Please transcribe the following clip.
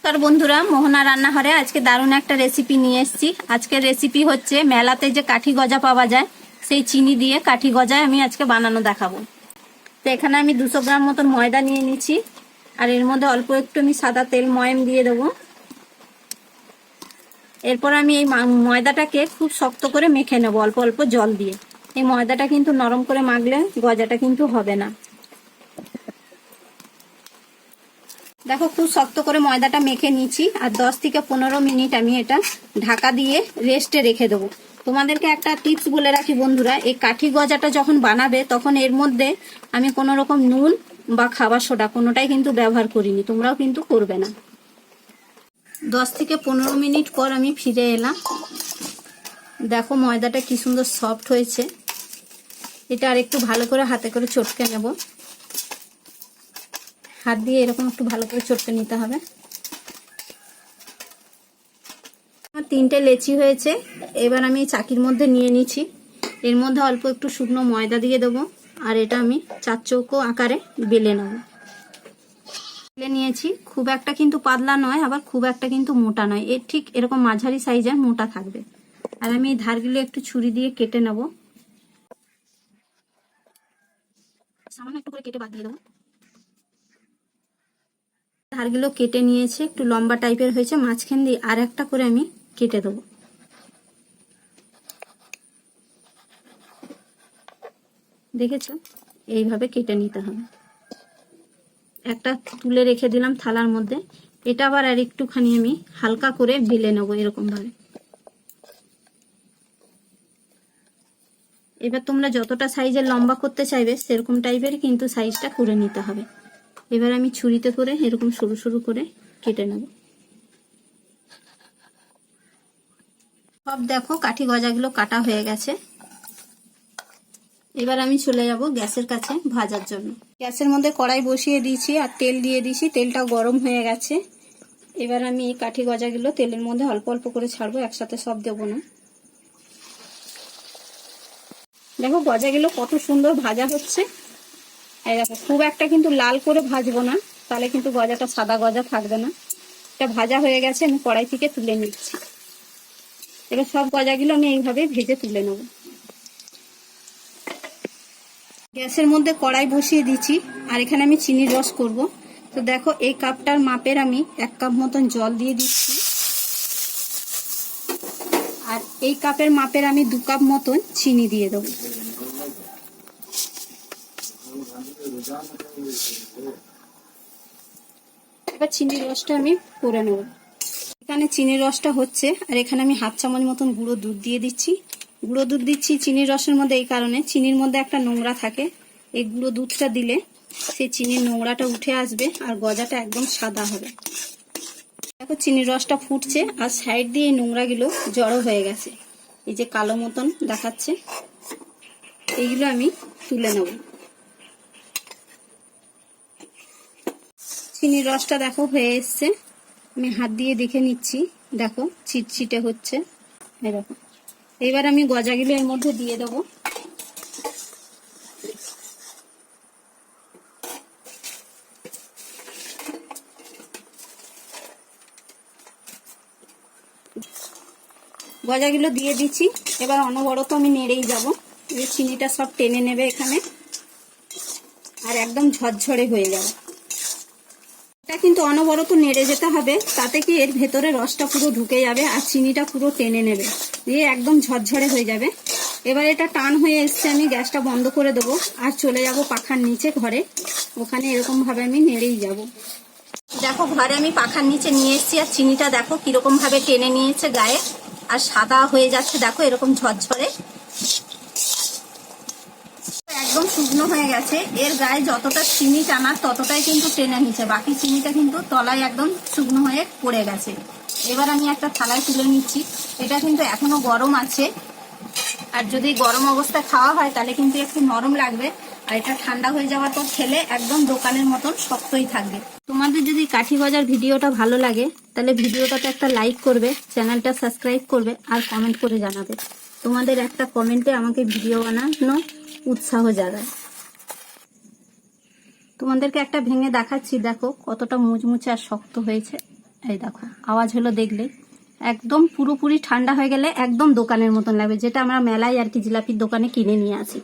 নমস্কার বন্ধুরা, মোহনা রান্নাঘরে আজকে দারুণ একটা রেসিপি নিয়ে এসেছি। আজকের রেসিপি হচ্ছে মেলাতে যে কাঠি গজা পাওয়া যায় সেই চিনি দিয়ে কাঠি গজায় আমি আজকে বানানো দেখাবো। তো এখানে আমি 200 গ্রাম মতন ময়দা নিয়ে নিচ্ছি, আর এর মধ্যে অল্প একটু আমি সাদা তেল ময়াম দিয়ে দেবো। এরপর আমি এই ময়দাটাকে খুব শক্ত করে মেখে নেব অল্প অল্প জল দিয়ে। এই ময়দাটা কিন্তু নরম করে মাখলে গজাটা কিন্তু হবে না। দেখো খুব শক্ত করে ময়দাটা মেখে নিয়েছি, আর 10 থেকে 15 মিনিট আমি এটা ঢাকা দিয়ে রেস্টে রেখে দেবো। তোমাদেরকে একটা টিপস বলে রাখি বন্ধুরা, এই কাঠি গজাটা যখন বানাবে তখন এর মধ্যে আমি কোনো রকম নুন বা খাবার সোডা কোনোটাই কিন্তু ব্যবহার করিনি, তোমরাও কিন্তু করবে না। 10 থেকে 15 মিনিট পর আমি ফিরে এলাম। দেখো ময়দাটা কি সুন্দর সফট হয়েছে। এটা আর একটু ভালো করে হাতে করে চটকে নেব। হাত দিয়ে এরকম একটু ভালো করে চটকে নিতে হবে। আমার 3টে লেচি হয়েছে। এবার আমি চাকির মধ্যে নিয়ে নিচ্ছি। এর মধ্যে অল্প একটু শুকনো ময়দা দিয়ে দেবো, আর এটা আমি 4 চৌকো আকারে বেলে নেব। বেলে নিয়েছি। খুব একটা কিন্তু পাতলা নয়, আবার খুব একটা কিন্তু মোটা নয়, এর ঠিক এরকম মাঝারি সাইজের মোটা থাকবে। আর আমি এই ধারগুলো একটু ছুরি দিয়ে কেটে নেব। সামান্য একটু করে কেটে বাদ দিয়ে দেবো। ধারগুলো কেটে নিয়েছে, একটু লম্বা টাইপের হয়েছে, মাঝখান দিয়ে আর একটা করে আমি কেটে দেবো। দেখেছো, এইভাবে কেটে নিতে হবে। একটা তুলে রেখে দিলাম থালার মধ্যে। এটা আবার আর একটুখানি আমি হালকা করে বেলে নেবো এরকম ভাবে। এবার তোমরা যতটা সাইজের লম্বা করতে চাইবে সেরকম টাইপের কিন্তু সাইজটা করে নিতে হবে। এবার আমি ছুরিতে করে এরকম সরু সরু করে কেটে নেব। সব দেখো কাঠি গজাগুলো কাটা হয়ে গেছে। এবার আমি চলে যাব গ্যাসের কাছে ভাজার জন্য। গ্যাসের মধ্যে কড়াই বসিয়ে দিয়েছি আর তেল দিয়ে দিয়েছি। তেলটা গরম হয়ে গেছে। এবার আমি এই কাঠি গজাগুলো তেলের মধ্যে অল্প অল্প করে ছাড়বো, একসাথে সব দেবো না। দেখো গজাগুলো কত সুন্দর ভাজা হচ্ছে। এই দেখো, খুব একটা কিন্তু লাল করে ভাজবো না, তাহলে কিন্তু গজাটা সাদা গজা থাকবে না। এটা ভাজা হয়ে গেছে, আমি কড়াই থেকে তুলে নিচ্ছি। এবার সব গজাগুলো আমি এইভাবে ভেজে তুলে নেব। গ্যাসের মধ্যে কড়াই বসিয়ে দিচ্ছি, আর এখানে আমি চিনির রস করব। তো দেখো এই কাপটার মাপের আমি 1 কাপ মতন জল দিয়ে দিচ্ছি, আর এই কাপের মাপের আমি 2 কাপ মতন চিনি দিয়ে দেবো। এবার চিনির রসটা আমি করে নেব। এখানে চিনির রসটা হচ্ছে, আর এখানে আমি 1/2 চামচ মতন গুঁড়ো দুধ দিয়ে দিচ্ছি। গুঁড়ো দুধ দিচ্ছি চিনির রসের মধ্যে এই কারণে, চিনির মধ্যে একটা নোংরা থাকে। এই গুঁড়ো দুধটা দিলে সেই চিনির নোংরাটা উঠে আসবে, আর গজাটা একদম সাদা হবে। দেখো চিনির রসটা ফুটছে, আর সাইড দিয়ে এই নোংরাগুলো জড়ো হয়ে গেছে। এই যে কালো মতন দেখাচ্ছে, এইগুলো আমি তুলে নেব। চিনির রসটা দেখো হয়ে এসছে। আমি হাত দিয়ে দেখে নিচ্ছি। দেখো চিটচিটে হচ্ছে। এই দেখো, এবার আমি গজাগুলো এর মধ্যে দিয়ে দেবো। গজাগুলো দিয়ে দিচ্ছি। এবার অনবরত আমি নেড়েই যাব। এই চিনিটা সব টেনে নেবে এখানে, আর একদম ঝরঝরে হয়ে যাবে। এটা কিন্তু অনবরত নেড়ে যেতে হবে, তাতে কি এর ভেতরে রসটা পুরো ঢুকে যাবে, আর চিনিটা পুরো টেনে নেবে, দিয়ে একদম ঝরঝরে হয়ে যাবে। এবার এটা টান হয়ে এসছে, আমি গ্যাসটা বন্ধ করে দেবো, আর চলে যাব পাখার নিচে ঘরে। ওখানে এরকম ভাবে আমি নেড়েই যাব। দেখো ঘরে আমি পাখার নিচে নিয়ে এসেছি, আর চিনিটা দেখো কিরকম ভাবে টেনে নিয়েছে গায়ে, আর সাদা হয়ে যাচ্ছে। দেখো এরকম ঝরঝরে একদম শুকনো হয়ে গেছে। এর গায়ে যতটা চিনি টানার ততটাই কিন্তু টেনে নিচ্ছে, বাকি চিনিটা কিন্তু তলায় একদম শুকনো হয়ে পড়ে গেছে। এবার আমি একটা থালায় তুলে নিচ্ছি। এটা কিন্তু এখনো গরম আছে, আর যদি গরম অবস্থায় খাওয়া হয় তাহলে কিন্তু একটু নরম লাগবে, আর এটা ঠান্ডা হয়ে যাওয়ার পর খেলে একদম দোকানের মতন শক্তই থাকবে। তোমাদের যদি কাঠি গজার ভিডিওটা ভালো লাগে তাহলে ভিডিওটাতে একটা লাইক করবে, চ্যানেলটা সাবস্ক্রাইব করবে, আর কমেন্ট করে জানাবে। তোমাদের একটা কমেন্টে আমাকে ভিডিও বানানো উৎসাহ জাগায়। তোমাদেরকে একটা ভেঙে দেখাচ্ছি, দেখো কতটা মুচমুচে আর শক্ত হয়েছে। এই দেখো আওয়াজ হলো দেখলে। একদম পুরোপুরি ঠান্ডা হয়ে গেলে একদম দোকানের মতন লাগবে, যেটা আমরা মেলায় আর কি জিলাপির দোকানে কিনে নিয়ে আসি।